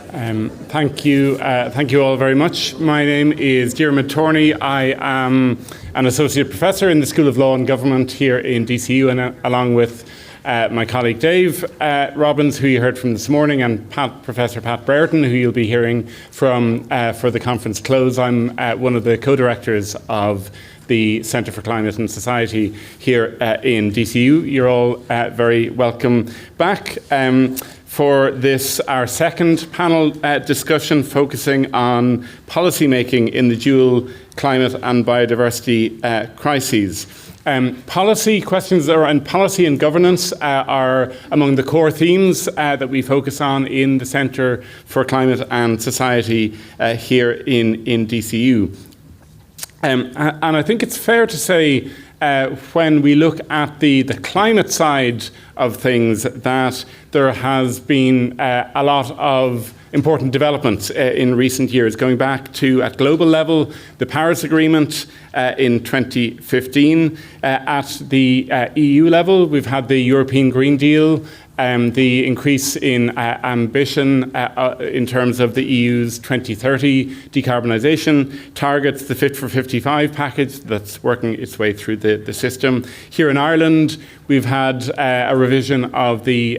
Thank you all very much. My name is Diarmuid Torney. I am an associate professor in the School of Law and Government here in DCU, and along with my colleague Dave Robbins, who you heard from this morning, and Professor Pat Brereton, who you'll be hearing from for the conference close. I'm one of the co-directors of the Centre for Climate and Society here in DCU. You're all very welcome back for this, our second panel discussion focusing on policy making in the dual climate and biodiversity crises. Policy questions around policy and governance are among the core themes that we focus on in the Centre for Climate and Society here in DCU. And I think it's fair to say when we look at the climate side of things that there has been a lot of important developments in recent years, going back to, at global level, the Paris Agreement in 2015. At the EU level, we've had the European Green Deal, the increase in ambition in terms of the EU's 2030 decarbonisation targets, the Fit for 55 package that's working its way through the system. Here in Ireland, we've had a revision of the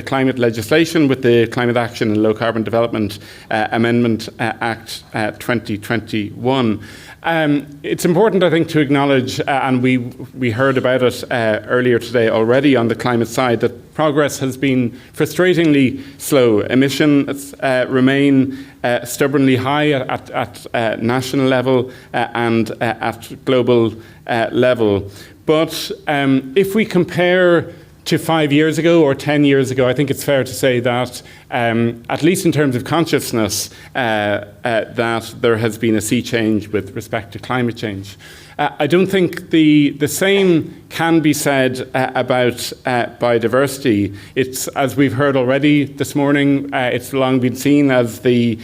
climate legislation with the Climate Action and Low Carbon Development Amendment Act 2021. It's important, I think, to acknowledge, and we heard about it earlier today already on the climate side, that progress has been frustratingly slow. Emissions remain stubbornly high at national level and at global level. But if we compare to 5 years ago or 10 years ago, I think it's fair to say that, at least in terms of consciousness, that there has been a sea change with respect to climate change. I don't think the same can be said about biodiversity. It's, as we've heard already this morning, it's long been seen as the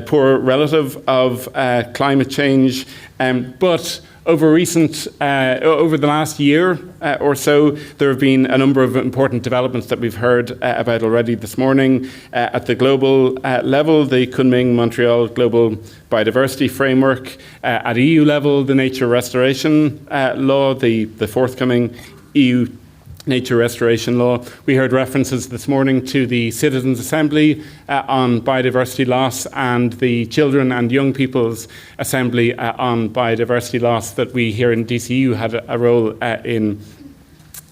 poor relative of climate change, but over the last year or so, there have been a number of important developments that we've heard about already this morning. At the global level, the Kunming-Montreal Global Biodiversity Framework. At EU level, the Nature Restoration Law, the forthcoming EU Nature Restoration Law. We heard references this morning to the Citizens' Assembly on biodiversity loss and the Children and Young People's Assembly on biodiversity loss that we here in DCU had a role in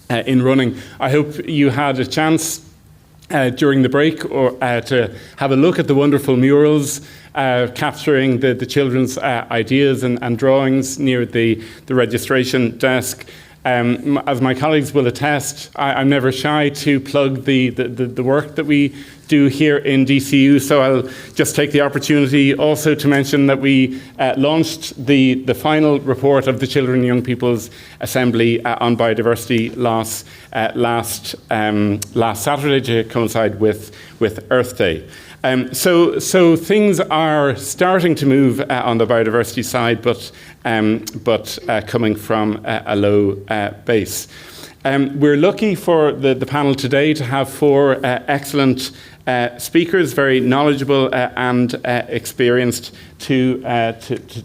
running. I hope you had a chance during the break to have a look at the wonderful murals capturing the children's ideas and drawings near the registration desk. As my colleagues will attest, I'm never shy to plug the work that we do here in DCU, so I'll just take the opportunity also to mention that we launched the final report of the Children and Young People's Assembly on biodiversity loss last Saturday to coincide with Earth Day. So things are starting to move on the biodiversity side, but coming from a low base. We're lucky for the panel today to have four excellent speakers, very knowledgeable and experienced, to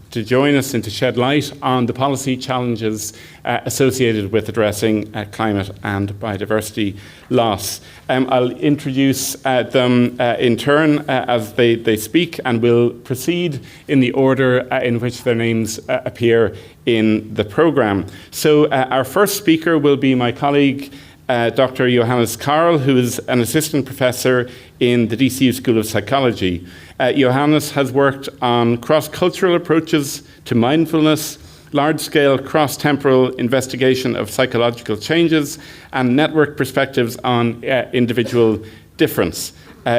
join us and to shed light on the policy challenges associated with addressing climate and biodiversity loss. I'll introduce them in turn as they speak, and we'll proceed in the order in which their names appear in the programme. So our first speaker will be my colleague, Dr. Johannes Karl, who is an assistant professor in the DCU School of Psychology. Johannes has worked on cross-cultural approaches to mindfulness, large-scale cross-temporal investigation of psychological changes, and network perspectives on individual difference.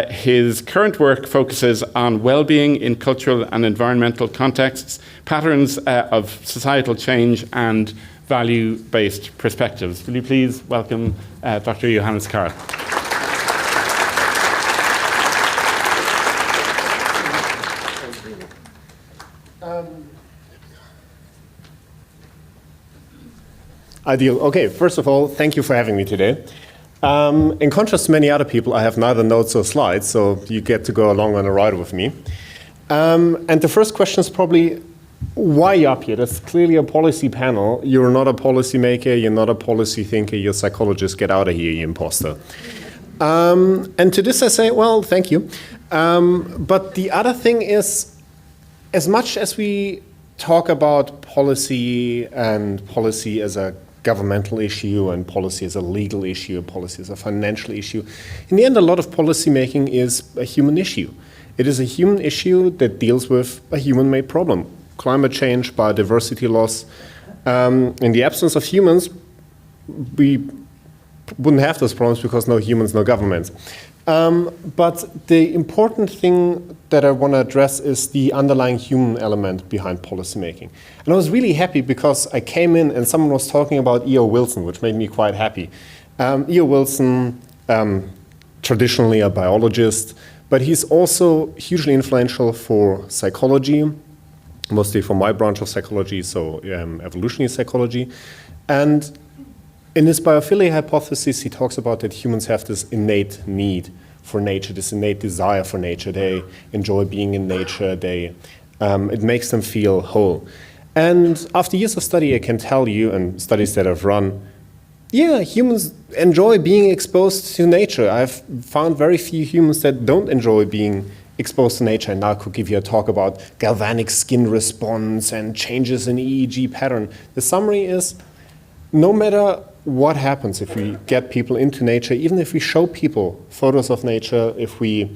His current work focuses on well-being in cultural and environmental contexts, patterns of societal change, and value-based perspectives. Will you please welcome Dr. Johannes Karl. Ideal. Okay, first of all, thank you for having me today. In contrast to many other people, I have neither notes or slides, so you get to go along on a ride with me. And the first question is probably, why are you up here? That's clearly a policy panel. You're not a policy maker, you're not a policy thinker, you're a psychologist. Get out of here, you imposter. And to this I say, well, thank you. But the other thing is, as much as we talk about policy and policy as a governmental issue and policy as a legal issue, policy as a financial issue, in the end a lot of policy making is a human issue. It is a human issue that deals with a human-made problem. Climate change, biodiversity loss. In the absence of humans, we wouldn't have those problems because no humans, no governments. But the important thing that I want to address is the underlying human element behind policymaking. And I was really happy because I came in and someone was talking about E.O. Wilson, which made me quite happy. E.O. Wilson, traditionally a biologist, but he's also hugely influential for psychology, mostly for my branch of psychology, so evolutionary psychology. And in his biophilia hypothesis, he talks about that humans have this innate need for nature, this innate desire for nature. They enjoy being in nature. It makes them feel whole. And after years of study, I can tell you, and studies that I've run, yeah, humans enjoy being exposed to nature. I've found very few humans that don't enjoy being exposed to nature. And now I could give you a talk about galvanic skin response and changes in EEG pattern. The summary is, no matter what happens if we get people into nature, even if we show people photos of nature, if we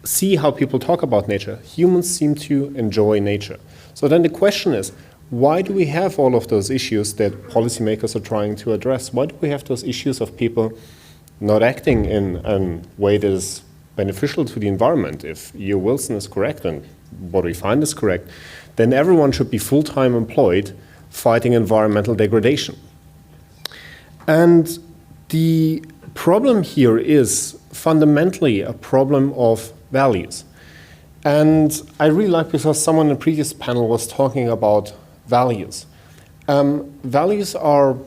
see how people talk about nature, humans seem to enjoy nature. So then the question is, why do we have all of those issues that policymakers are trying to address? Why do we have those issues of people not acting in a way that is beneficial to the environment? If E.O. Wilson is correct and what we find is correct, then everyone should be full-time employed fighting environmental degradation. And the problem here is fundamentally a problem of values. And I really like, because someone in the previous panel was talking about values. Values are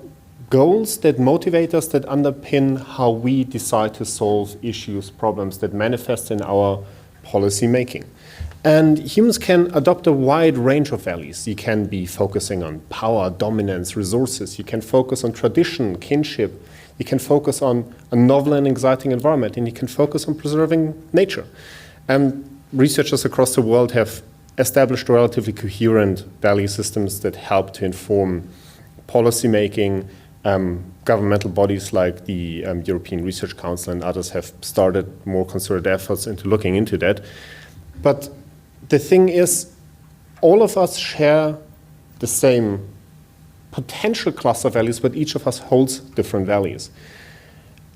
goals that motivate us, that underpin how we decide to solve issues, problems that manifest in our policy making. And humans can adopt a wide range of values. You can be focusing on power, dominance, resources. You can focus on tradition, kinship. You can focus on a novel and exciting environment, and you can focus on preserving nature. And researchers across the world have established relatively coherent value systems that help to inform policy making. Governmental bodies like the European Research Council and others have started more concerted efforts into looking into that. But the thing is, all of us share the same potential cluster values, but each of us holds different values.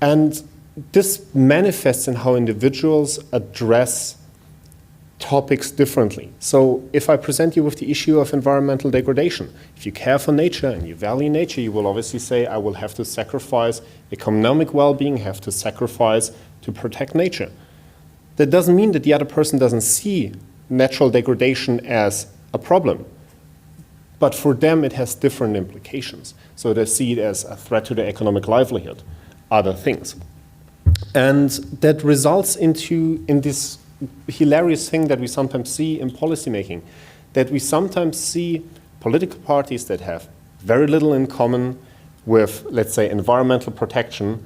And this manifests in how individuals address topics differently. So if I present you with the issue of environmental degradation, if you care for nature and you value nature, you will obviously say, I will have to sacrifice economic well-being, have to sacrifice to protect nature. That doesn't mean that the other person doesn't see natural degradation as a problem. But for them, it has different implications. So they see it as a threat to their economic livelihood, other things. And that results in this hilarious thing that we sometimes see in policymaking, that we sometimes see political parties that have very little in common with, let's say, environmental protection,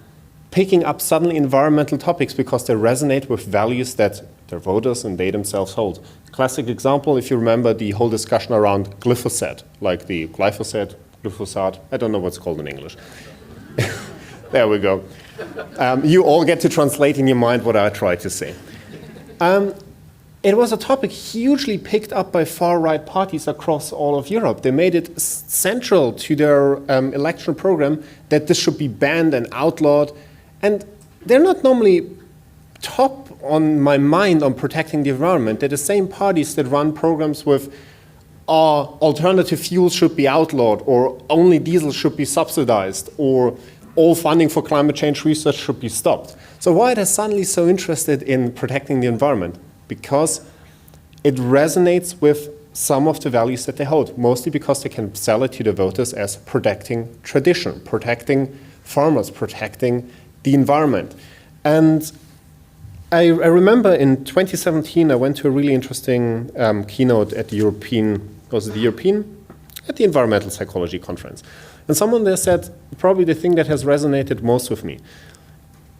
picking up suddenly environmental topics because they resonate with values that their voters and they themselves hold. Classic example, if you remember the whole discussion around glyphosate, like the glyphosate, I don't know what's called in English. There we go. You all get to translate in your mind what I tried to say. It was a topic hugely picked up by far-right parties across all of Europe. They made it central to their election program that this should be banned and outlawed. And they're not normally top on my mind on protecting the environment. They're the same parties that run programs with alternative fuels should be outlawed, or only diesel should be subsidized, or all funding for climate change research should be stopped. So why are they suddenly so interested in protecting the environment? Because it resonates with some of the values that they hold, mostly because they can sell it to the voters as protecting tradition, protecting farmers, protecting the environment. And I remember in 2017, I went to a really interesting keynote at the at the Environmental Psychology Conference. And someone there said, probably the thing that has resonated most with me,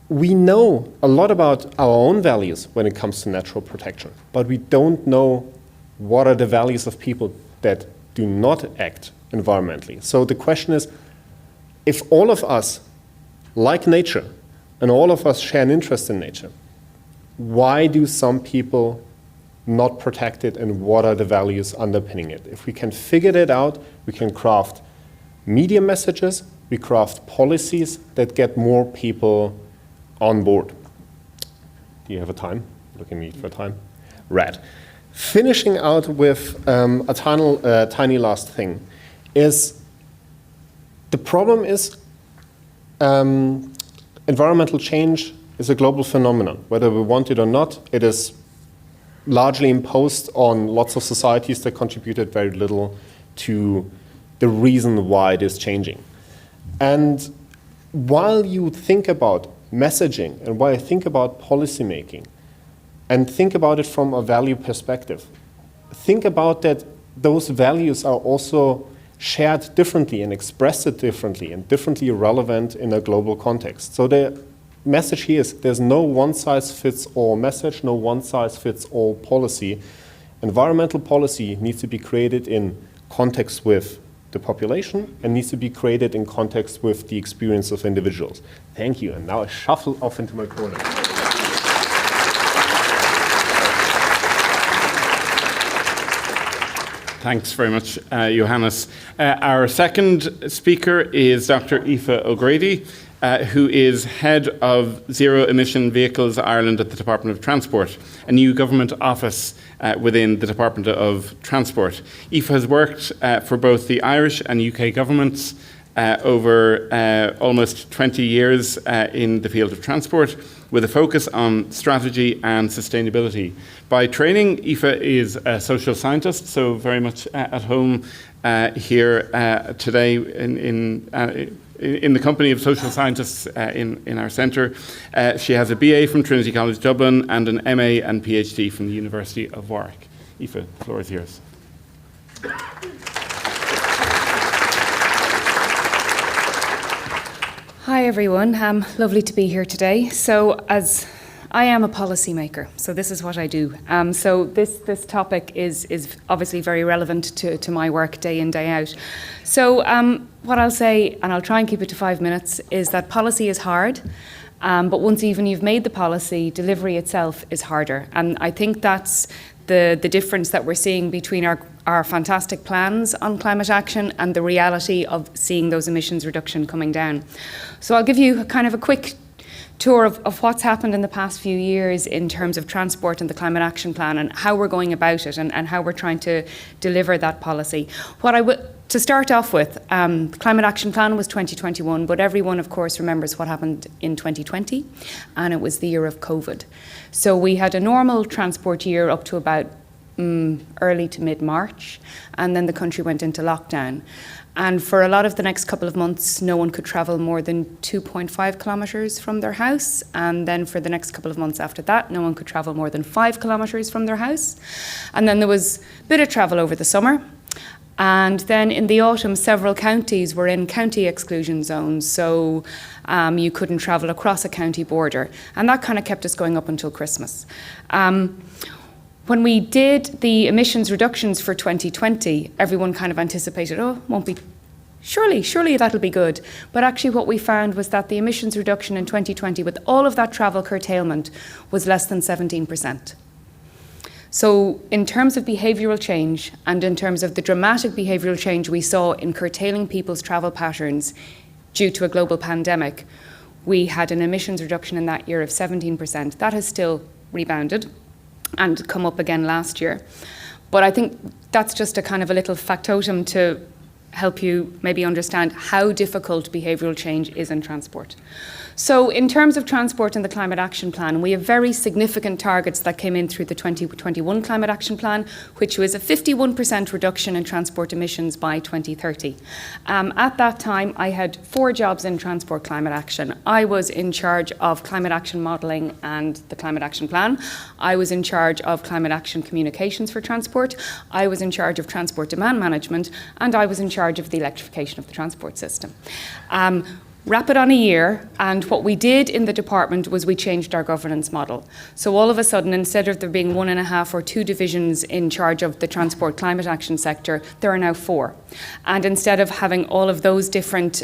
we know a lot about our own values when it comes to natural protection, but we don't know what are the values of people that do not act environmentally. So the question is, if all of us like nature and all of us share an interest in nature, why do some people not protect it, and what are the values underpinning it? If we can figure that out, we can craft media messages, we craft policies that get more people on board. Do you have a time? Looking at me for time. Rad. Finishing out with a tiny last thing is, the problem is environmental change is a global phenomenon. Whether we want it or not, it is largely imposed on lots of societies that contributed very little to the reason why it is changing. And while you think about messaging and while you think about policymaking and think about it from a value perspective, think about that those values are also shared differently and expressed differently and differently relevant in a global context. So the message here is there's no one-size-fits-all message, no one-size-fits-all policy. Environmental policy needs to be created in context with the population and needs to be created in context with the experience of individuals. Thank you. And now I shuffle off into my corner. Thanks very much, Johannes. Our second speaker is Dr. Aoife O'Grady, who is Head of Zero Emission Vehicles Ireland at the Department of Transport, a new government office within the Department of Transport. Aoife has worked for both the Irish and UK governments over almost 20 years in the field of transport, with a focus on strategy and sustainability. By training, Aoife is a social scientist, so very much at home here today in the company of social scientists in our centre. She has a BA from Trinity College Dublin and an MA and PhD from the University of Warwick. Aoife, the floor is yours. Hi everyone, lovely to be here today. So as I am a policymaker, so this is what I do. So this topic is obviously very relevant to my work day in, day out. So what I'll say, and I'll try and keep it to 5 minutes, is that policy is hard, but once even you've made the policy, delivery itself is harder. And I think that's the difference that we're seeing between our fantastic plans on climate action and the reality of seeing those emissions reduction coming down. So I'll give you kind of a quick tour of what's happened in the past few years in terms of transport and the climate action plan and how we're going about it and how we're trying to deliver that policy. To start off with, the climate action plan was 2021, but everyone of course remembers what happened in 2020, and it was the year of COVID. So we had a normal transport year up to about early to mid-March, and then the country went into lockdown. And for a lot of the next couple of months, no one could travel more than 2.5 kilometres from their house. And then for the next couple of months after that, no one could travel more than 5 kilometres from their house. And then there was a bit of travel over the summer. And then in the autumn, several counties were in county exclusion zones. So you couldn't travel across a county border. And that kind of kept us going up until Christmas. When we did the emissions reductions for 2020, everyone kind of anticipated, won't be, surely that'll be good. But actually what we found was that the emissions reduction in 2020, with all of that travel curtailment, was less than 17%. So in terms of behavioural change and in terms of the dramatic behavioural change we saw in curtailing people's travel patterns due to a global pandemic, we had an emissions reduction in that year of 17%. That has still rebounded and come up again last year. But I think that's just a kind of a little factotum to help you maybe understand how difficult behavioural change is in transport. So in terms of transport and the Climate Action Plan, we have very significant targets that came in through the 2021 Climate Action Plan, which was a 51% reduction in transport emissions by 2030. At that time, I had 4 jobs in transport climate action. I was in charge of climate action modelling and the Climate Action Plan. I was in charge of climate action communications for transport. I was in charge of transport demand management, and I was in charge of the electrification of the transport system. Wrap it on a year, and what we did in the department was we changed our governance model. So all of a sudden, instead of there being 1.5 or 2 divisions in charge of the transport climate action sector, there are now 4. And instead of having all of those different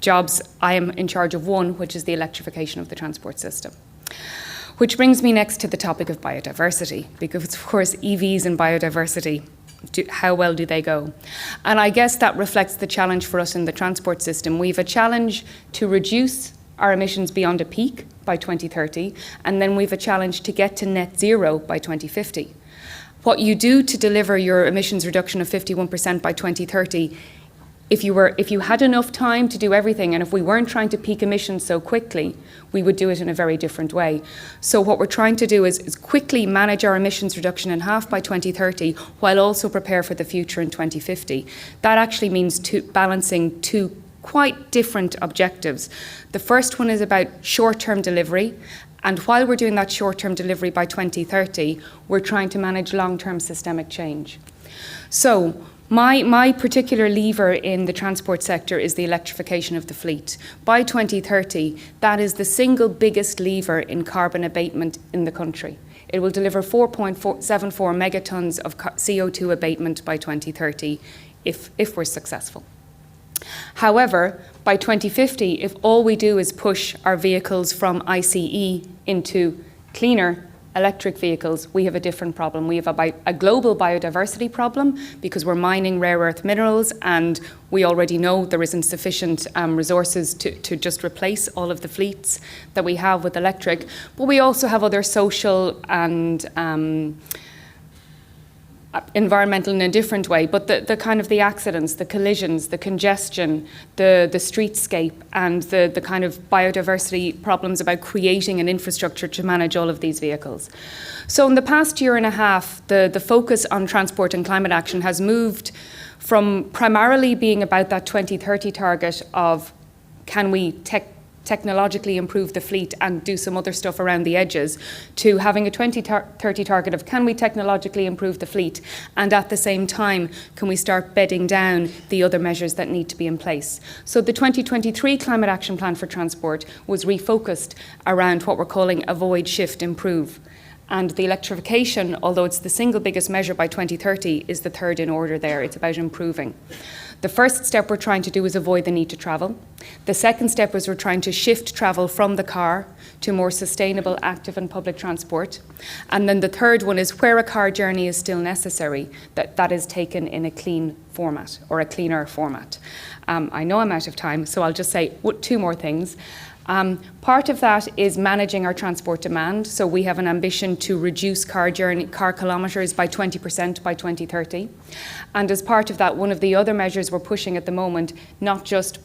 jobs, I am in charge of one, which is the electrification of the transport system. Which brings me next to the topic of biodiversity, because of course EVs and biodiversity, how well do they go? And I guess that reflects the challenge for us in the transport system. We have a challenge to reduce our emissions beyond a peak by 2030, and then we have a challenge to get to net zero by 2050. What you do to deliver your emissions reduction of 51% by 2030, if you had enough time to do everything, and if we weren't trying to peak emissions so quickly, we would do it in a very different way. So what we're trying to do is quickly manage our emissions reduction in half by 2030, while also prepare for the future in 2050. That actually means balancing 2 quite different objectives. The first one is about short-term delivery, and while we're doing that short-term delivery by 2030, we're trying to manage long-term systemic change. So my particular lever in the transport sector is the electrification of the fleet. By 2030, that is the single biggest lever in carbon abatement in the country. It will deliver 4.74 megatons of CO2 abatement by 2030 if we're successful. However, by 2050, if all we do is push our vehicles from ICE into cleaner electric vehicles, we have a different problem. We have a global biodiversity problem because we're mining rare earth minerals, and we already know there isn't sufficient resources to just replace all of the fleets that we have with electric. But we also have other social and environmental in a different way, but the kind of the accidents, the collisions, the congestion, the streetscape, and the kind of biodiversity problems about creating an infrastructure to manage all of these vehicles. So in the past year and a half, the focus on transport and climate action has moved from primarily being about that 2030 target of can we technologically improve the fleet and do some other stuff around the edges, to having a 2030 target of can we technologically improve the fleet, and at the same time can we start bedding down the other measures that need to be in place. So the 2023 Climate Action Plan for Transport was refocused around what we're calling avoid, shift, improve. And the electrification, although it's the single biggest measure by 2030, is the third in order there. It's about improving. The first step we're trying to do is avoid the need to travel. The second step is we're trying to shift travel from the car to more sustainable, active and public transport. And then the third one is where a car journey is still necessary, that is taken in a clean format or a cleaner format. I know I'm out of time, so I'll just say 2 more things. Part of that is managing our transport demand. So we have an ambition to reduce car kilometres by 20% by 2030. And as part of that, one of the other measures we're pushing at the moment, not just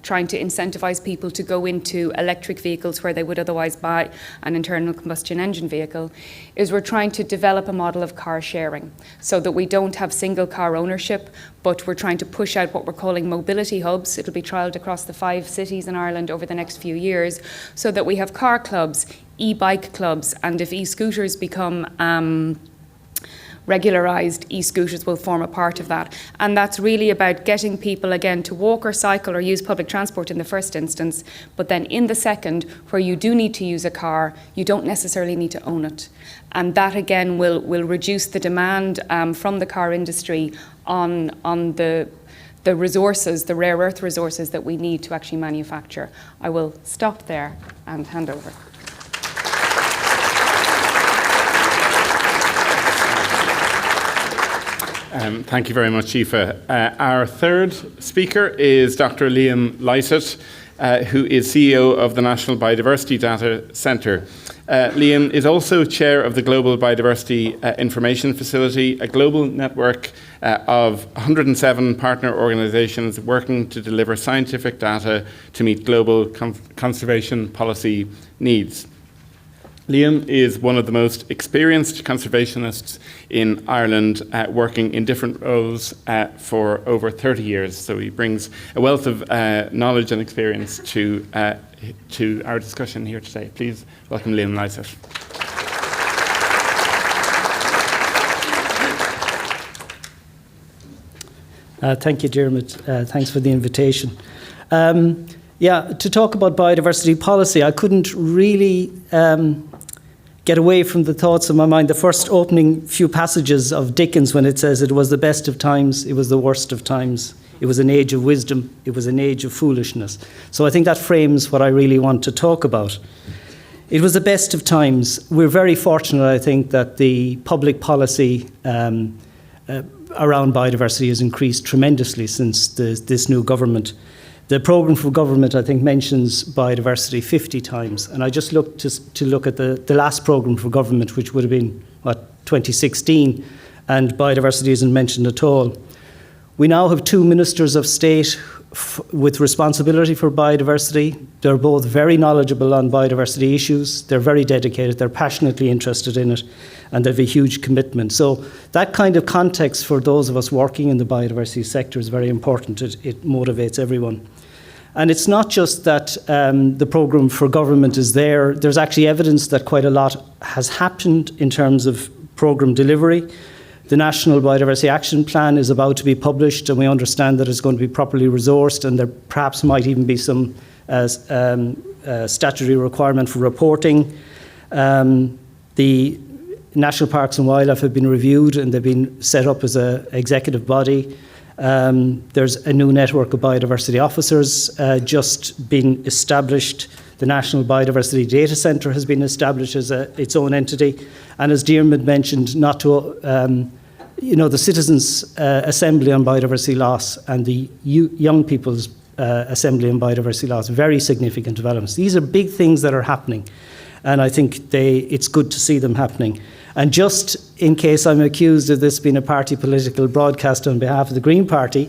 trying to incentivise people to go into electric vehicles where they would otherwise buy an internal combustion engine vehicle, is we're trying to develop a model of car sharing so that we don't have single car ownership, but we're trying to push out what we're calling mobility hubs. It'll be trialled across the 5 cities in Ireland over the next few years, so that we have car clubs, e-bike clubs, and if e-scooters become regularised, e-scooters will form a part of that. And that's really about getting people, again, to walk or cycle or use public transport in the first instance, but then in the second, where you do need to use a car, you don't necessarily need to own it. And that, again, will reduce the demand from the car industry on the resources, the rare earth resources that we need to actually manufacture. I will stop there and hand over. Thank you very much, Aoife. Our third speaker is Dr. Lysaght, who is CEO of the National Biodiversity Data Centre. Liam is also chair of the Global Biodiversity Information Facility, a global network of 107 partner organisations working to deliver scientific data to meet global conservation policy needs. Liam is one of the most experienced conservationists in Ireland, working in different roles for over 30 years. So he brings a wealth of knowledge and experience to our discussion here today. Please welcome Liam Lysaght. Thank you, Diarmuid. Thanks for the invitation. To talk about biodiversity policy, I couldn't really get away from the thoughts in my mind. The first opening few passages of Dickens, when it says it was the best of times, it was the worst of times. It was an age of wisdom, it was an age of foolishness. So I think that frames what I really want to talk about. It was the best of times. We're very fortunate, I think, that the public policy around biodiversity has increased tremendously since this new government. The programme for government, I think, mentions biodiversity 50 times. And I just looked to look at the last programme for government, which would have been, 2016, and biodiversity isn't mentioned at all. We now have 2 ministers of state with responsibility for biodiversity. They're both very knowledgeable on biodiversity issues. They're very dedicated. They're passionately interested in it, and they have a huge commitment. So that kind of context for those of us working in the biodiversity sector is very important. It motivates everyone. And it's not just that the programme for government is there. There's actually evidence that quite a lot has happened in terms of programme delivery. The National Biodiversity Action Plan is about to be published, and we understand that it's going to be properly resourced, and there perhaps might even be some statutory requirement for reporting. The National Parks and Wildlife have been reviewed, and they've been set up as an executive body. There's a new network of biodiversity officers just been established. The National Biodiversity Data Centre has been established as its own entity. And as Diarmuid mentioned, the Citizens' Assembly on Biodiversity Loss and the Young People's Assembly on Biodiversity Loss, very significant developments. These are big things that are happening, and I think it's good to see them happening. And just in case I'm accused of this being a party political broadcast on behalf of the Green Party,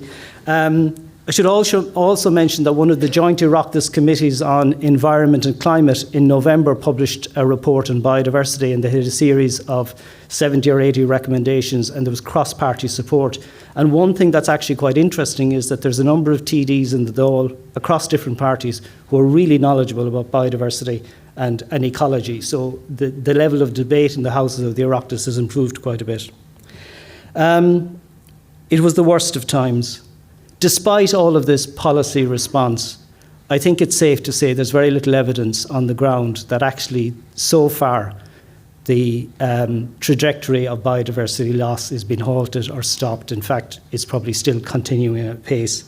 I should also mention that one of the joint Oireachtas committees on environment and climate in November published a report on biodiversity, and they had a series of 70 or 80 recommendations, and there was cross-party support. And one thing that's actually quite interesting is that there's a number of TDs in the Dáil across different parties who are really knowledgeable about biodiversity and ecology. So the level of debate in the houses of the Oireachtas has improved quite a bit. It was the worst of times. Despite all of this policy response, I think it's safe to say there's very little evidence on the ground that actually, so far, the trajectory of biodiversity loss has been halted or stopped. In fact, it's probably still continuing at pace.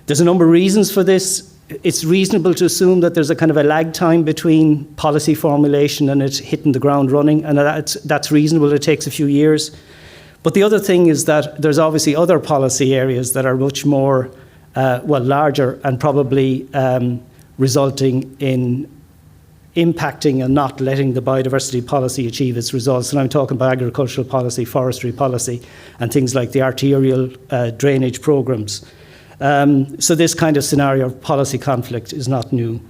There's a number of reasons for this. It's reasonable to assume that there's a kind of a lag time between policy formulation and it hitting the ground running, and that's reasonable. It takes a few years. But the other thing is that there's obviously other policy areas that are much more, larger and probably resulting in impacting and not letting the biodiversity policy achieve its results. And I'm talking about agricultural policy, forestry policy, and things like the arterial drainage programmes. So this kind of scenario of policy conflict is not new.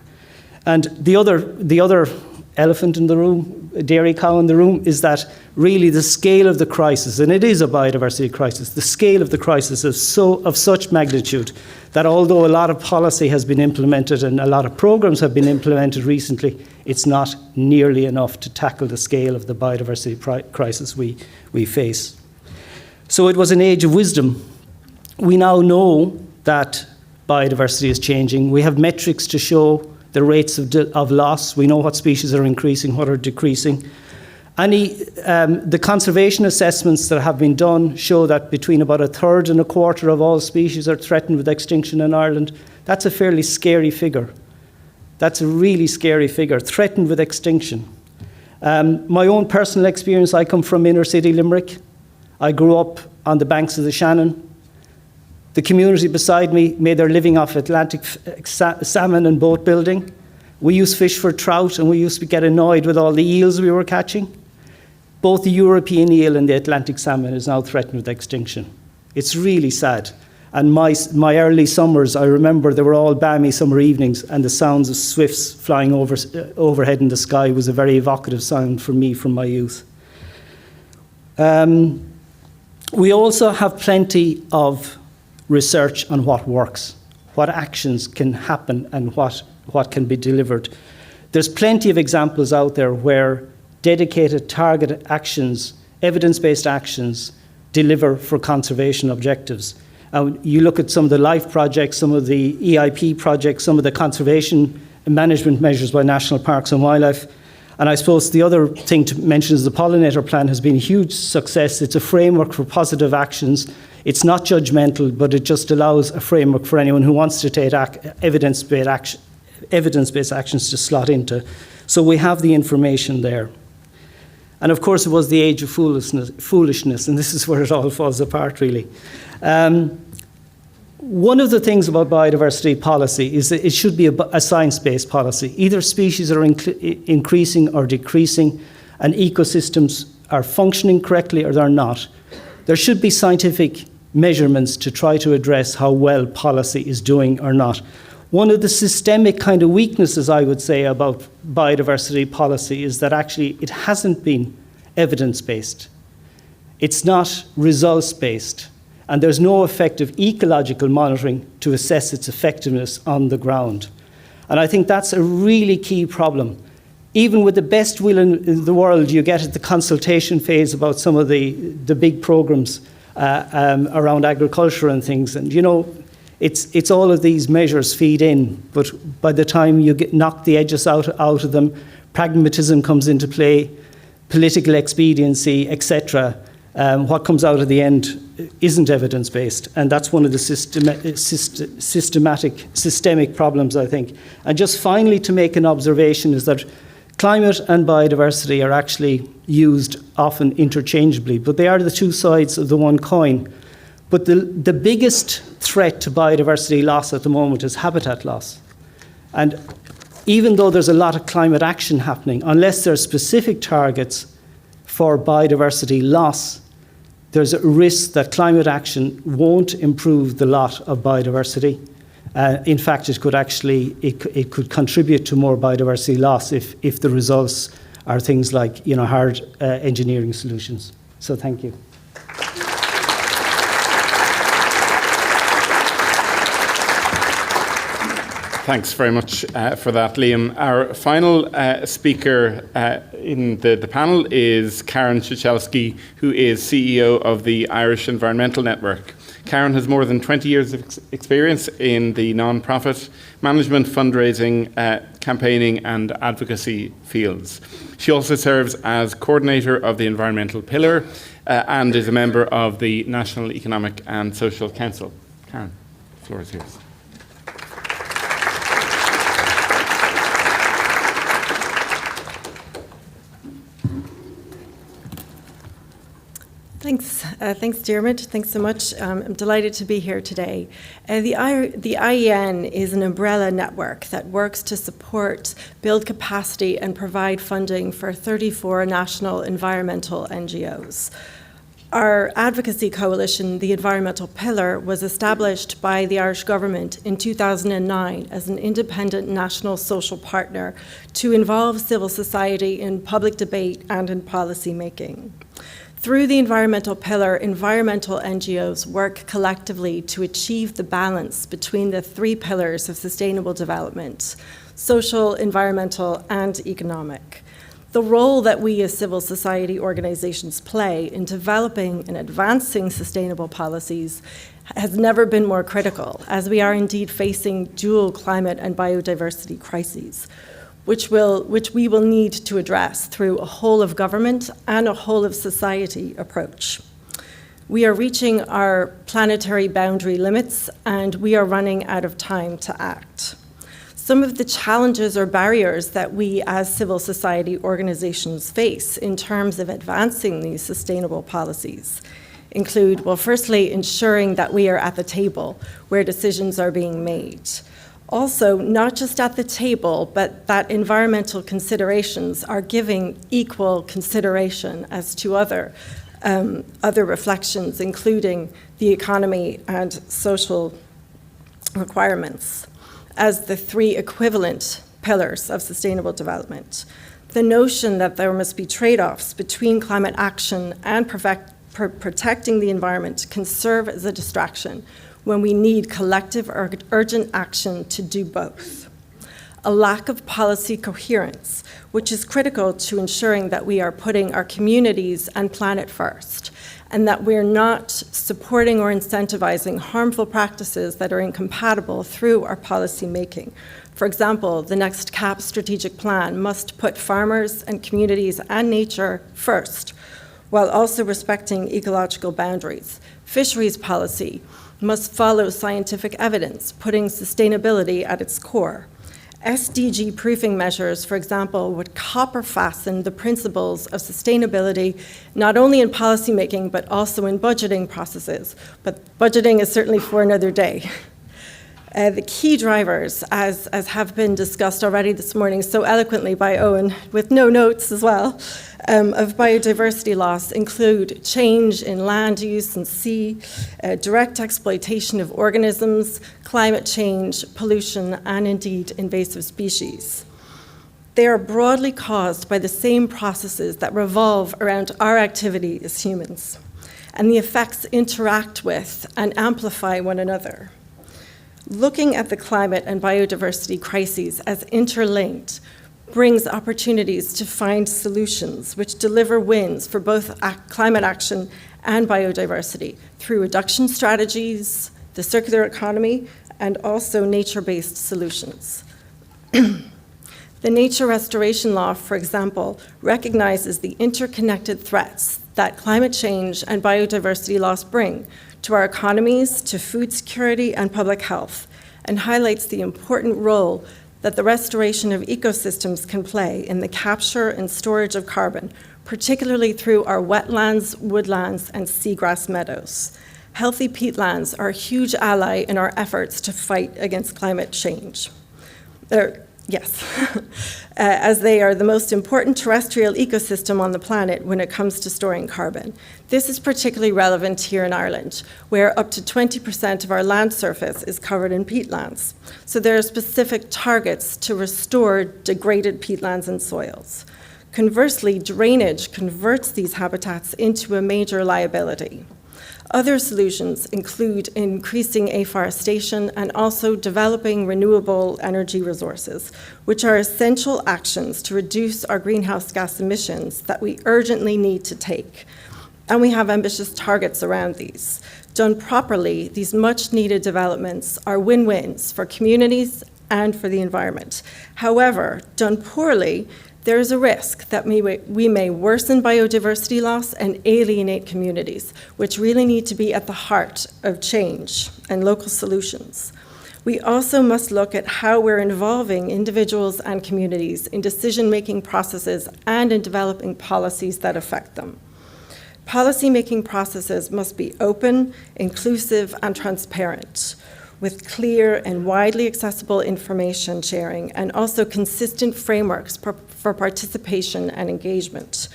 And the other elephant in the room, dairy cow in the room, is that really the scale of the crisis, and it is a biodiversity crisis, the scale of the crisis is of such magnitude that although a lot of policy has been implemented and a lot of programs have been implemented recently, it's not nearly enough to tackle the scale of the biodiversity crisis we face. So it was an age of wisdom. We now know that biodiversity is changing. We have metrics to show the rates of loss. We know what species are increasing, what are decreasing. The conservation assessments that have been done show that between about a third and a quarter of all species are threatened with extinction in Ireland. That's a fairly scary figure. That's a really scary figure, threatened with extinction. My own personal experience, I come from inner city Limerick. I grew up on the banks of the Shannon. The community beside me made their living off Atlantic salmon and boat building. We used fish for trout, and we used to get annoyed with all the eels we were catching. Both the European eel and the Atlantic salmon is now threatened with extinction. It's really sad. And my early summers, I remember they were all balmy summer evenings, and the sounds of swifts flying overhead in the sky was a very evocative sound for me from my youth. We also have plenty of research on what works, what actions can happen, and what can be delivered. There's plenty of examples out there where dedicated, targeted actions, evidence-based actions, deliver for conservation objectives. You look at some of the LIFE projects, some of the EIP projects, some of the conservation and management measures by National Parks and Wildlife. And I suppose the other thing to mention is the pollinator plan has been a huge success. It's a framework for positive actions. It's not judgmental, but it just allows a framework for anyone who wants to take evidence-based actions to slot into. So we have the information there. And of course, it was the age of foolishness, and this is where it all falls apart, really. One of the things about biodiversity policy is that it should be a science-based policy. Either species are increasing or decreasing, and ecosystems are functioning correctly or they're not. There should be scientific measurements to try to address how well policy is doing or not. One of the systemic kind of weaknesses, I would say, about biodiversity policy is that actually it hasn't been evidence-based. It's not results-based. And there's no effective ecological monitoring to assess its effectiveness on the ground. And I think that's a really key problem. Even with the best will in the world, you get at the consultation phase about some of the big programs around agriculture and things. And, you know, it's all of these measures feed in, but by the time you knock the edges out of them, pragmatism comes into play, political expediency, etc. What comes out at the end isn't evidence-based, and that's one of the systemic problems, I think. And just finally, to make an observation, is that climate and biodiversity are actually used often interchangeably, but they are the two sides of the one coin. But the biggest threat to biodiversity loss at the moment is habitat loss. And even though there's a lot of climate action happening, unless there are specific targets for biodiversity loss, there's a risk that climate action won't improve the lot of biodiversity. In fact, it could contribute to more biodiversity loss if the results are things like, hard engineering solutions. So thank you. Thanks very much for that, Liam. Our final speaker in the panel is Karen Ciesielski, who is CEO of the Irish Environmental Network. Karen has more than 20 years of experience in the non-profit management, fundraising, campaigning and advocacy fields. She also serves as coordinator of the Environmental Pillar and is a member of the National Economic and Social Council. Karen, the floor is yours. Thanks, Diarmuid. Thanks so much. I'm delighted to be here today. The IEN is an umbrella network that works to support, build capacity, and provide funding for 34 national environmental NGOs. Our advocacy coalition, the Environmental Pillar, was established by the Irish government in 2009 as an independent national social partner to involve civil society in public debate and in policy making. Through the Environmental Pillar, environmental NGOs work collectively to achieve the balance between the three pillars of sustainable development: social, environmental, and economic. The role that we as civil society organizations play in developing and advancing sustainable policies has never been more critical, as we are indeed facing dual climate and biodiversity crises, which we will need to address through a whole of government and a whole of society approach. We are reaching our planetary boundary limits, and we are running out of time to act. Some of the challenges or barriers that we as civil society organizations face in terms of advancing these sustainable policies include, well, firstly, ensuring that we are at the table where decisions are being made. Also, not just at the table, but that environmental considerations are giving equal consideration as to other reflections, including the economy and social requirements, as the three equivalent pillars of sustainable development. The notion that there must be trade-offs between climate action and protecting the environment can serve as a distraction when we need collective urgent action to do both. A lack of policy coherence, which is critical to ensuring that we are putting our communities and planet first, and that we're not supporting or incentivizing harmful practices that are incompatible through our policy making. For example, the next CAP strategic plan must put farmers and communities and nature first, while also respecting ecological boundaries. Fisheries policy must follow scientific evidence, putting sustainability at its core. SDG proofing measures, for example, would copper fasten the principles of sustainability, not only in policymaking, but also in budgeting processes. But budgeting is certainly for another day. The key drivers, as have been discussed already this morning so eloquently by Owen, with no notes as well, of biodiversity loss include change in land use and sea, direct exploitation of organisms, climate change, pollution, and indeed invasive species. They are broadly caused by the same processes that revolve around our activity as humans, and the effects interact with and amplify one another. Looking at the climate and biodiversity crises as interlinked brings opportunities to find solutions which deliver wins for both climate action and biodiversity through reduction strategies, the circular economy, and also nature-based solutions. The Nature Restoration Law, for example, recognizes the interconnected threats that climate change and biodiversity loss bring to our economies, to food security and public health, and highlights the important role that the restoration of ecosystems can play in the capture and storage of carbon, particularly through our wetlands, woodlands, and seagrass meadows. Healthy peatlands are a huge ally in our efforts to fight against climate change. As they are the most important terrestrial ecosystem on the planet when it comes to storing carbon. This is particularly relevant here in Ireland, where up to 20% of our land surface is covered in peatlands. So there are specific targets to restore degraded peatlands and soils. Conversely, drainage converts these habitats into a major liability. Other solutions include increasing afforestation and also developing renewable energy resources, which are essential actions to reduce our greenhouse gas emissions that we urgently need to take. And we have ambitious targets around these. Done properly, these much-needed developments are win-wins for communities and for the environment. However, done poorly, there is a risk that we may worsen biodiversity loss and alienate communities, which really need to be at the heart of change and local solutions. We also must look at how we're involving individuals and communities in decision-making processes and in developing policies that affect them. Policy-making processes must be open, inclusive, and transparent, with clear and widely accessible information sharing and also consistent frameworks for participation and engagement.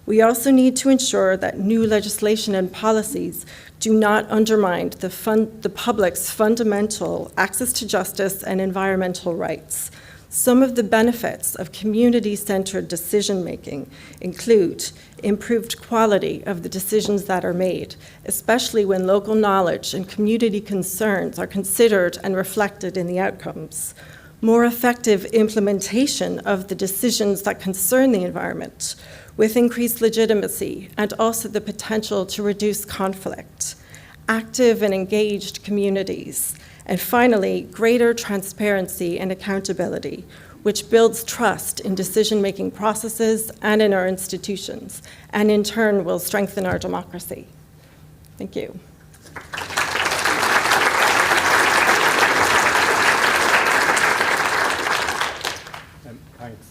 We also need to ensure that new legislation and policies do not undermine the public's fundamental access to justice and environmental rights. Some of the benefits of community-centered decision-making include improved quality of the decisions that are made, especially when local knowledge and community concerns are considered and reflected in the outcomes. More effective implementation of the decisions that concern the environment, with increased legitimacy and also the potential to reduce conflict. Active and engaged communities. And finally, greater transparency and accountability, which builds trust in decision-making processes and in our institutions, and in turn will strengthen our democracy. Thank you. Thanks.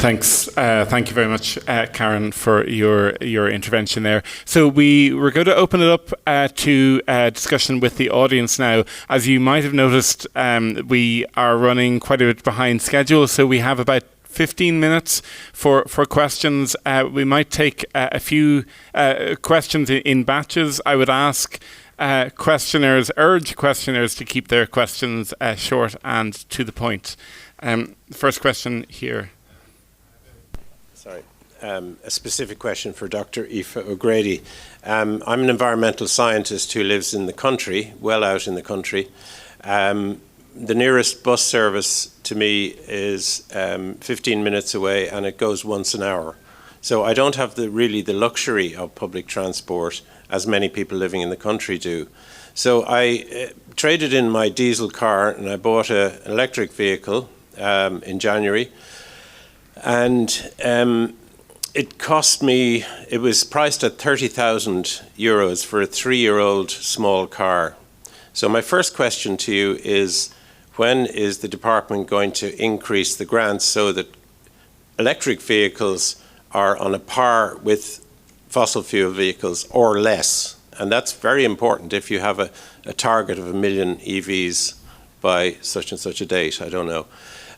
Thanks. Thank you very much, Karen, for your intervention there. So we're going to open it up to discussion with the audience now. As you might have noticed, we are running quite a bit behind schedule, so we have about 15 minutes for questions. We might take a few questions in batches. I would ask urge questioners to keep their questions short and to the point. First question here. Sorry, a specific question for Dr. Aoife O'Grady. I'm an environmental scientist who lives in the country, well out in the country. The nearest bus service to me is 15 minutes away, and it goes once an hour. So I don't have really the luxury of public transport as many people living in the country do. So I traded in my diesel car and I bought an electric vehicle in January. And it cost me, it was priced at 30,000 euros for a 3-year-old small car. So my first question to you is, when is the department going to increase the grants so that electric vehicles are on a par with fossil fuel vehicles or less? And that's very important if you have a target of 1 million EVs by such and such a date, I don't know.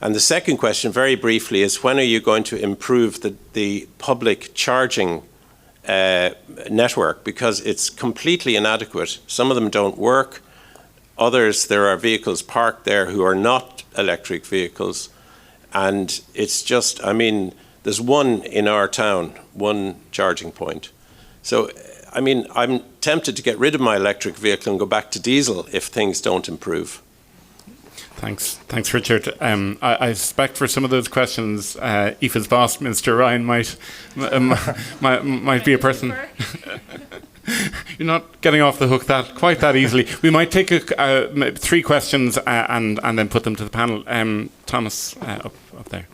And the second question, very briefly, is when are you going to improve the public charging network? Because it's completely inadequate. Some of them don't work. Others, there are vehicles parked there who are not electric vehicles. And it's just, I mean, there's one in our town, one charging point. So, I mean, I'm tempted to get rid of my electric vehicle and go back to diesel if things don't improve. Thanks, Richard. I suspect for some of those questions, Aoife's boss, Mr. Ryan, might be a person. You're not getting off the hook quite that easily. We might take 3 questions and then put them to the panel. Thomas, up there.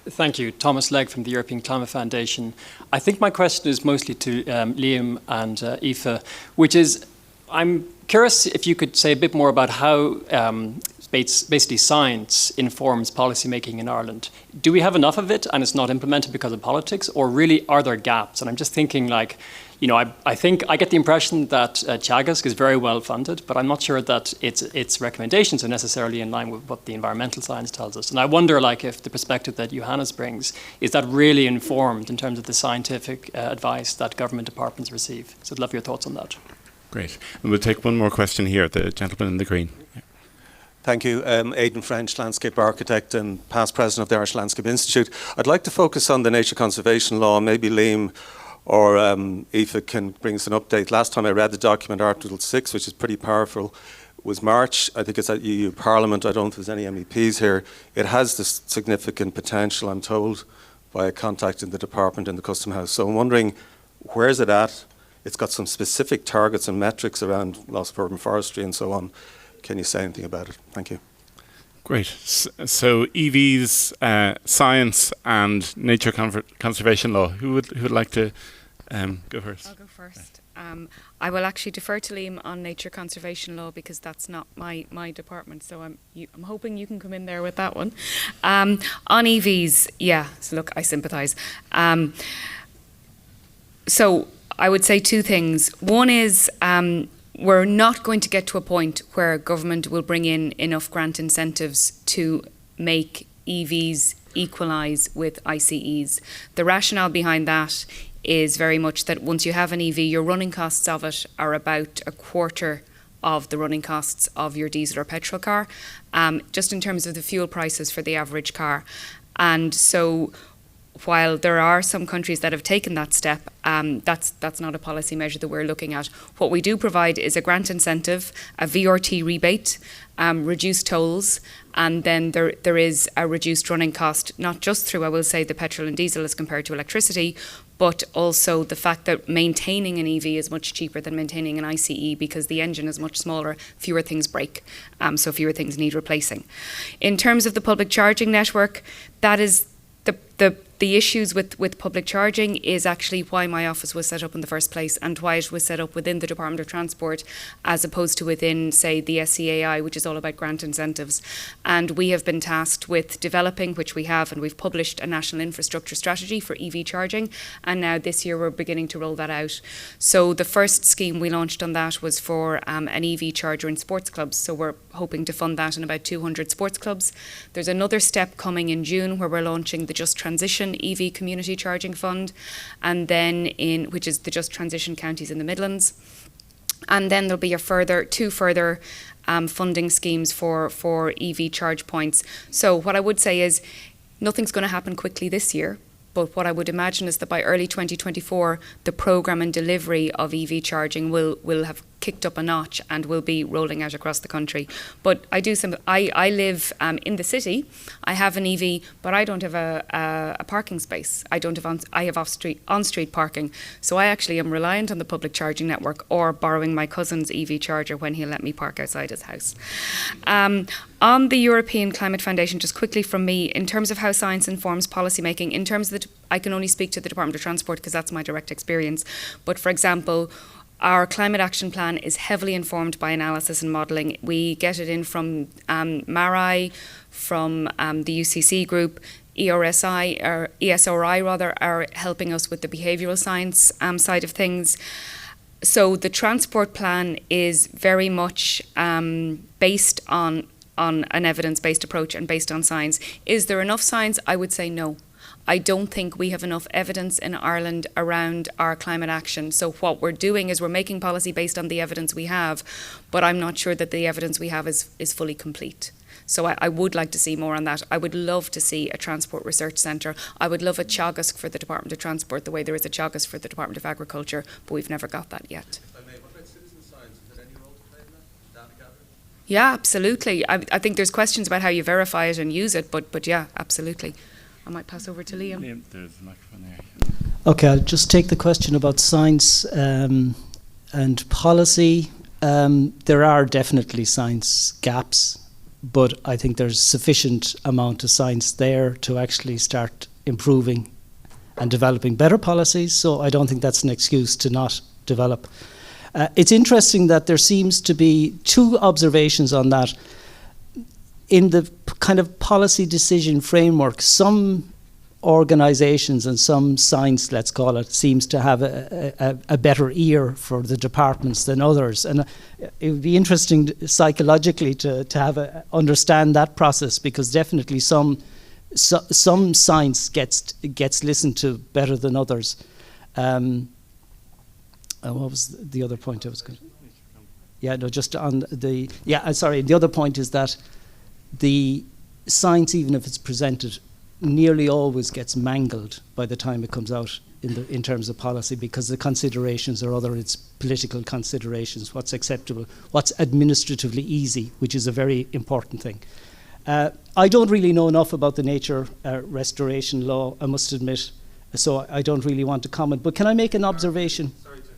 Thank you. Thomas Legg from the European Climate Foundation. I think my question is mostly to Liam and Aoife, which is, I'm curious if you could say a bit more about how basically science informs policymaking in Ireland. Do we have enough of it and it's not implemented because of politics, or really are there gaps? And I'm just thinking, like, you know, I think I get the impression that Ciesielski is very well funded, but I'm not sure that its recommendations are necessarily in line with what the environmental science tells us. And I wonder, like, if the perspective that Johannes brings, is that really informed in terms of the scientific advice that government departments receive? So I'd love your thoughts on that. Great. And we'll take one more question here, the gentleman in the green. Yeah. Thank you. Aidan French, landscape architect and past president of the Irish Landscape Institute. I'd like to focus on the nature conservation law. Maybe Liam or Aoife can bring us an update. Last time I read the document, Article 6, which is pretty powerful, was March. I think it's at EU Parliament. I don't know if there's any MEPs here. It has this significant potential, I'm told, by contacting the department in the Custom House. So I'm wondering, where's it at? It's got some specific targets and metrics around loss of urban forestry and so on. Can you say anything about it? Thank you. Great. So EVs, science, and nature conservation law. Who would like to go first? I'll go first. I will actually defer to Liam on nature conservation law because that's not my department. So I'm hoping you can come in there with that one. On EVs, yeah. So look, I sympathise. So I would say 2 things. One is we're not going to get to a point where government will bring in enough grant incentives to make EVs equalise with ICEs. The rationale behind that is very much that once you have an EV, your running costs of it are about a quarter of the running costs of your diesel or petrol car, just in terms of the fuel prices for the average car. And so while there are some countries that have taken that step, that's not a policy measure that we're looking at. What we do provide is a grant incentive, a VRT rebate, reduced tolls, and then there is a reduced running cost, not just through, I will say, the petrol and diesel as compared to electricity, but also the fact that maintaining an EV is much cheaper than maintaining an ICE because the engine is much smaller, fewer things break, so fewer things need replacing. In terms of the public charging network, that is the issues with public charging is actually why my office was set up in the first place and why it was set up within the Department of Transport as opposed to within, say, the SCAI, which is all about grant incentives. And we have been tasked with developing, which we have, and we've published a national infrastructure strategy for EV charging. And now this year we're beginning to roll that out. So the first scheme we launched on that was for an EV charger in sports clubs. So we're hoping to fund that in about 200 sports clubs. There's another step coming in June where we're launching the Just Transition EV Community Charging Fund, and then which is the Just Transition counties in the Midlands. And then there'll be two further funding schemes for EV charge points. So what I would say is nothing's going to happen quickly this year, but what I would imagine is that by early 2024, the programme and delivery of EV charging will have kicked up a notch and will be rolling out across the country. But I live in the city. I have an EV, but I don't have a parking space. I have on-street parking. So I actually am reliant on the public charging network or borrowing my cousin's EV charger when he'll let me park outside his house. On the European Climate Foundation, just quickly from me, in terms of how science informs policymaking, in terms of I can only speak to the Department of Transport because that's my direct experience. But for example, our climate action plan is heavily informed by analysis and modelling. We get it in from MARI, from the UCC group. ESRI are helping us with the behavioural science side of things. So the transport plan is very much based on an evidence-based approach and based on science. Is there enough science? I would say no. I don't think we have enough evidence in Ireland around our climate action. So what we're doing is we're making policy based on the evidence we have, but I'm not sure that the evidence we have is fully complete. So I would like to see more on that. I would love to see a transport research centre. I would love a Teagasc for the Department of Transport the way there is a Teagasc for the Department of Agriculture, but we've never got that yet. If I may, what about citizen science? Is there any role to play in that? Data gathering? Yeah, absolutely. I think there's questions about how you verify it and use it, but yeah, absolutely. I might pass over to Liam. Liam, there's a microphone there. Okay, I'll just take the question about science and policy. There are definitely science gaps, but I think there's sufficient amount of science there to actually start improving and developing better policies. So I don't think that's an excuse to not develop. It's interesting that there seems to be two observations on that. In the kind of policy decision framework, some organisations and some science, let's call it, seems to have a better ear for the departments than others. And it would be interesting psychologically to have understand that process, because definitely some science gets listened to better than others. What was the other point I was going to... Yeah, no, just on the... Yeah, sorry, the other point is that the science, even if it's presented, nearly always gets mangled by the time it comes out in terms of policy, because the considerations are other. It's political considerations, what's acceptable, what's administratively easy, which is a very important thing. I don't really know enough about the nature restoration law, I must admit, so I don't really want to comment. But can I make an observation? Sorry to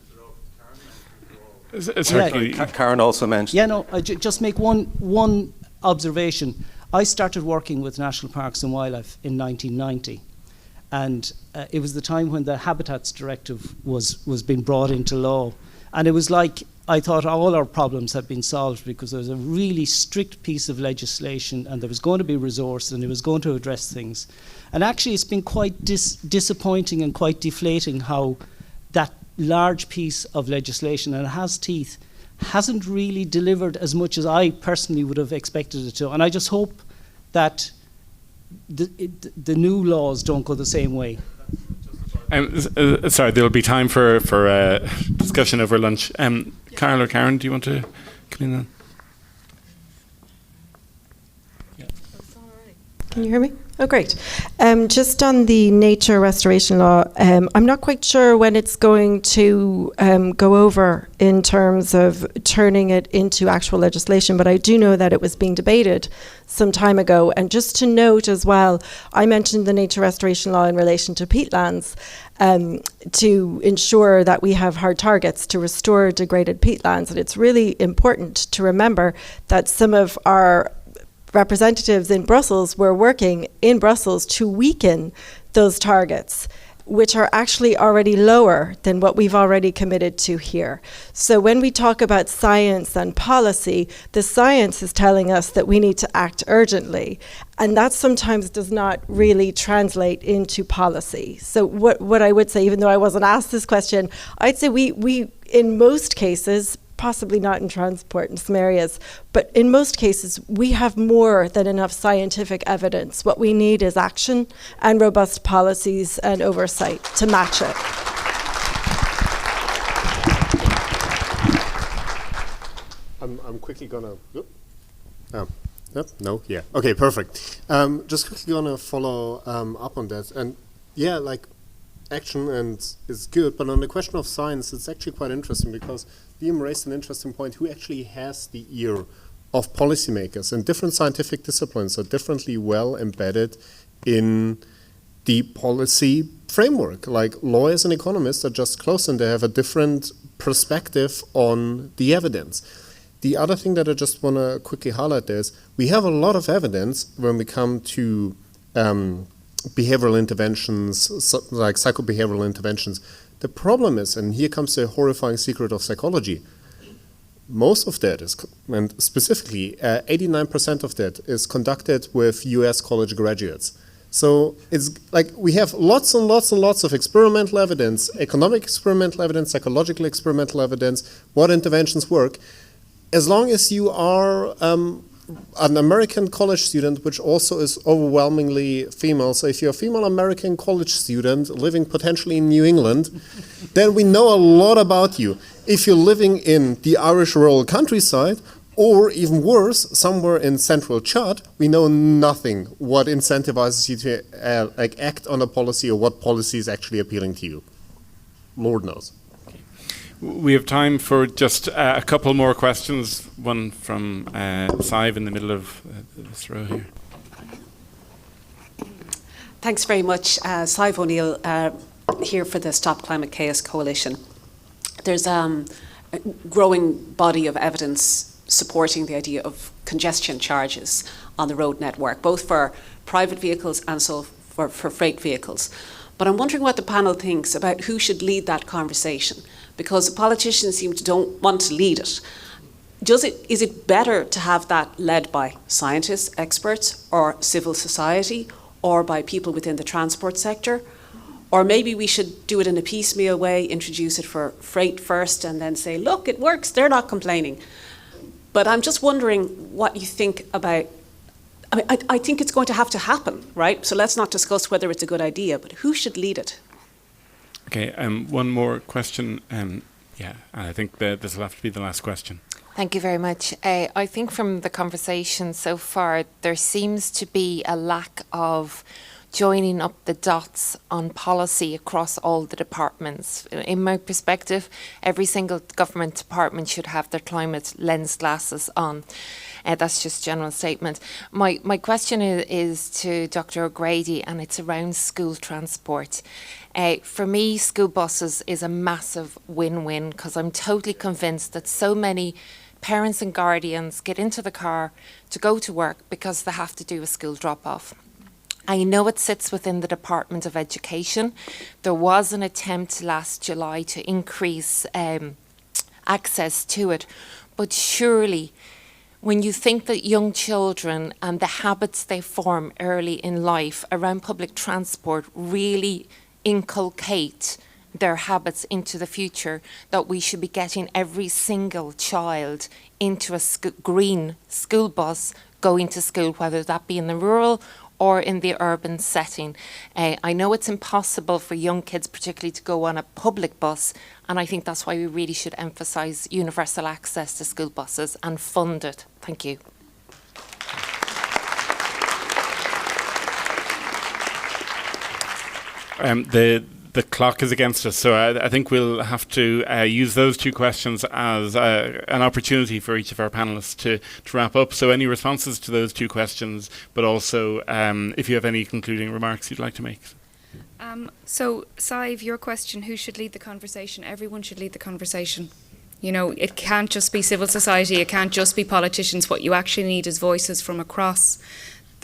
interrupt. Certainly. Karen also mentioned. Yeah, no, I just make one observation. I started working with National Parks and Wildlife in 1990, and it was the time when the Habitats Directive was being brought into law, and it was like I thought all our problems had been solved, because there was a really strict piece of legislation and there was going to be resource and it was going to address things. And actually it's been quite disappointing and quite deflating how that large piece of legislation, and it has teeth, hasn't really delivered as much as I personally would have expected it to. And I just hope that the new laws don't go the same way. Sorry, there will be time for discussion over lunch. Karl or Karen, do you want to come in then? Can you hear me? Oh, great. Just on the nature restoration law, I'm not quite sure when it's going to go over in terms of turning it into actual legislation, but I do know that it was being debated some time ago. And just to note as well, I mentioned the nature restoration law in relation to peatlands, to ensure that we have hard targets to restore degraded peatlands. And it's really important to remember that some of our representatives in Brussels were working in Brussels to weaken those targets, which are actually already lower than what we've already committed to here. So when we talk about science and policy, the science is telling us that we need to act urgently. And that sometimes does not really translate into policy. So what I would say, even though I wasn't asked this question, I'd say we in most cases, possibly not in transport in some areas, but in most cases, we have more than enough scientific evidence. What we need is action and robust policies and oversight to match it. I'm quickly gonna. No, yeah. Okay, perfect. Just quickly gonna follow up on that, and yeah, like action and is good, but on the question of science, it's actually quite interesting because Liam raised an interesting point. Who actually has the ear of policymakers? And different scientific disciplines are differently well embedded in the policy framework. Like lawyers and economists are just close and they have a different perspective on the evidence. The other thing that I just want to quickly highlight is we have a lot of evidence when we come to behavioral interventions, like psychobehavioral interventions. The problem is, and here comes the horrifying secret of psychology, most of that is, and specifically 89% of that is conducted with US college graduates. So it's like we have lots and lots and lots of experimental evidence, economic experimental evidence, psychological experimental evidence, what interventions work. As long as you are an American college student, which also is overwhelmingly female. So if you're a female American college student living potentially in New England, then we know a lot about you. If you're living in the Irish rural countryside, or even worse, somewhere in central Chad, we know nothing what incentivizes you to act on a policy or what policy is actually appealing to you. Lord knows. We have time for just a couple more questions. One from Sive in the middle of this row here. Thanks very much. Sive O'Neill here for the Stop Climate Chaos Coalition. There's a growing body of evidence supporting the idea of congestion charges on the road network, both for private vehicles and so for freight vehicles. But I'm wondering what the panel thinks about who should lead that conversation, because the politicians seem to don't want to lead it. Is it better to have that led by scientists, experts, or civil society, or by people within the transport sector? Or maybe we should do it in a piecemeal way, introduce it for freight first, and then say, look, it works, they're not complaining. But I'm just wondering what you think about. I think it's going to have to happen, right? So let's not discuss whether it's a good idea, but who should lead it? Okay, one more question. I think this will have to be the last question. Thank you very much. I think from the conversation so far, there seems to be a lack of joining up the dots on policy across all the departments. In my perspective, every single government department should have their climate lens glasses on. That's just a general statement. My question is to Dr. O'Grady, and it's around school transport. For me, school buses is a massive win-win because I'm totally convinced that so many parents and guardians get into the car to go to work because they have to do a school drop-off. I know it sits within the Department of Education. There was an attempt last July to increase access to it, but surely when you think that young children and the habits they form early in life around public transport really inculcate their habits into the future, that we should be getting every single child into a green school bus going to school, whether that be in the rural or in the urban setting. I know it's impossible for young kids particularly to go on a public bus, and I think that's why we really should emphasise universal access to school buses and fund it. Thank you. The clock is against us, so I think we'll have to use those two questions as an opportunity for each of our panellists to wrap up. So any responses to those two questions, but also if you have any concluding remarks you'd like to make. So, Sive, your question, who should lead the conversation? Everyone should lead the conversation. You know, it can't just be civil society, it can't just be politicians. What you actually need is voices from across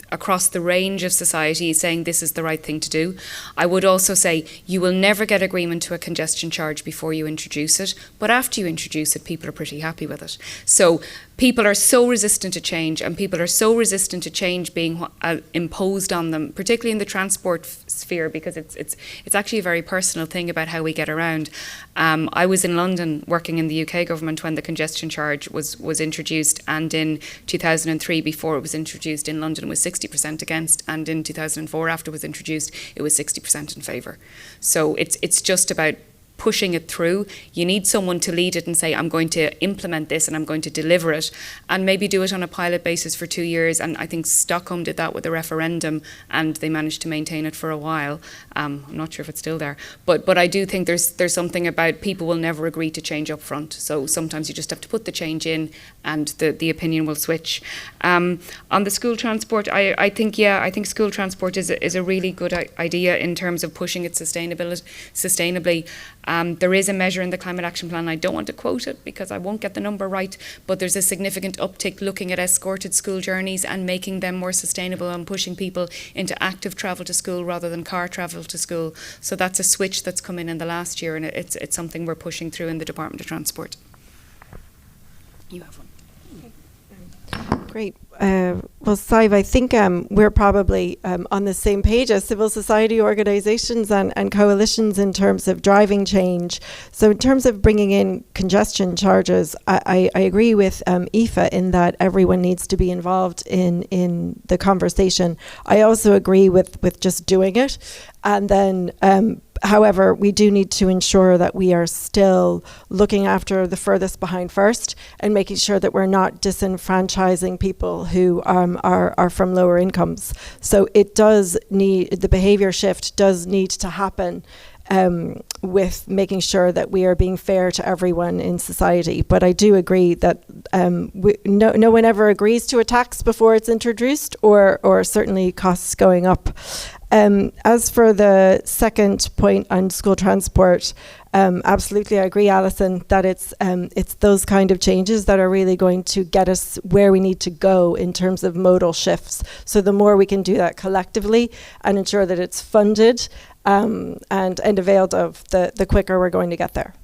the range of society saying this is the right thing to do. I would also say you will never get agreement to a congestion charge before you introduce it, but after you introduce it, people are pretty happy with it. So people are so resistant to change, and people are so resistant to change being imposed on them, particularly in the transport sphere, because it's actually a very personal thing about how we get around. I was in London working in the UK government when the congestion charge was introduced, and in 2003, before it was introduced in London, it was 60% against, and in 2004, after it was introduced, it was 60% in favour. So it's just about pushing it through. You need someone to lead it and say, I'm going to implement this and I'm going to deliver it, and maybe do it on a pilot basis for 2 years. And I think Stockholm did that with a referendum, and they managed to maintain it for a while. I'm not sure if it's still there, but I do think there's something about people will never agree to change up front. So sometimes you just have to put the change in, and the opinion will switch. On the school transport, I think school transport is a really good idea in terms of pushing it sustainably. There is a measure in the Climate Action Plan, I don't want to quote it because I won't get the number right, but there's a significant uptick looking at escorted school journeys and making them more sustainable and pushing people into active travel to school rather than car travel to school. So that's a switch that's come in the last year, and it's something we're pushing through in the Department of Transport. You have one. Great. Well, Sive, I think we're probably on the same page as civil society organisations and coalitions in terms of driving change. So in terms of bringing in congestion charges, I agree with Aoife in that everyone needs to be involved in the conversation. I also agree with just doing it. And then however, we do need to ensure that we are still looking after the furthest behind first and making sure that we're not disenfranchising people who are from lower incomes. So it does need, the behaviour shift does need to happen with making sure that we are being fair to everyone in society. But I do agree that no one ever agrees to a tax before it's introduced, or certainly costs going up. As for the second point on school transport, absolutely I agree, Alison, that it's those kind of changes that are really going to get us where we need to go in terms of modal shifts. So the more we can do that collectively and ensure that it's funded and availed of, the quicker we're going to get there.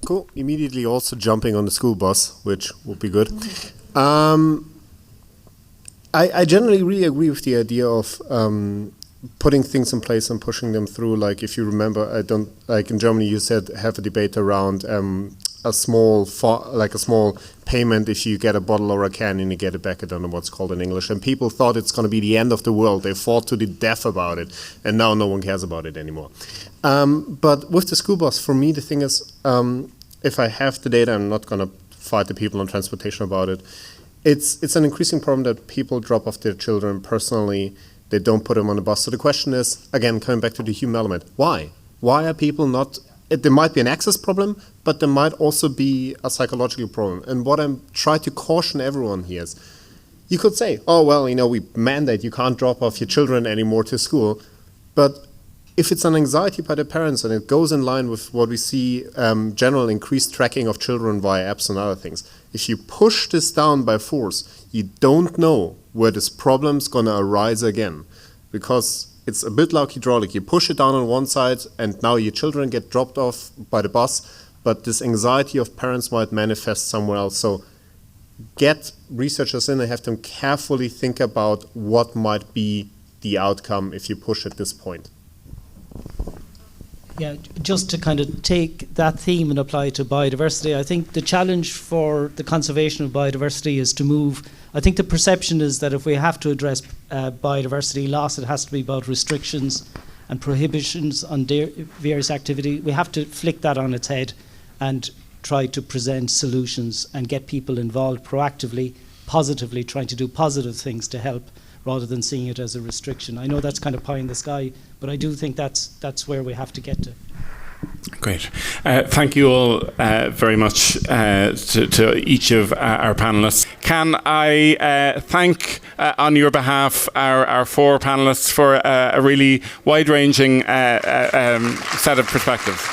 Cool. Immediately also jumping on the school bus, which would be good. I generally really agree with the idea of putting things in place and pushing them through. Like, if you remember, like in Germany, you said have a debate around a small payment if you get a bottle or a can and you get it back. I don't know what's called in English. And people thought it's going to be the end of the world. They fought to the death about it, and now no one cares about it anymore. But with the school bus, for me, the thing is, if I have the data, I'm not going to fight the people on transportation about it. It's an increasing problem that people drop off their children personally. They don't put them on the bus. So the question is, again, coming back to the human element, why? Why are people not... There might be an access problem, but there might also be a psychological problem. And what I'm trying to caution everyone here is, you could say, oh, well, we mandate you can't drop off your children anymore to school. But if it's an anxiety by the parents and it goes in line with what we see, general increased tracking of children via apps and other things, if you push this down by force, you don't know where this problem's going to arise again. Because it's a bit like hydraulic. You push it down on one side and now your children get dropped off by the bus, but this anxiety of parents might manifest somewhere else. So get researchers in and have them carefully think about what might be the outcome if you push at this point. Yeah, just to kind of take that theme and apply it to biodiversity, I think the challenge for the conservation of biodiversity is to move. I think the perception is that if we have to address biodiversity loss, it has to be about restrictions and prohibitions on various activity. We have to flick that on its head and try to present solutions and get people involved proactively, positively, trying to do positive things to help, rather than seeing it as a restriction. I know that's kind of pie in the sky, but I do think that's where we have to get to. Great. Thank you all very much to each of our panellists. Can I thank on your behalf our four panellists for a really wide-ranging set of perspectives.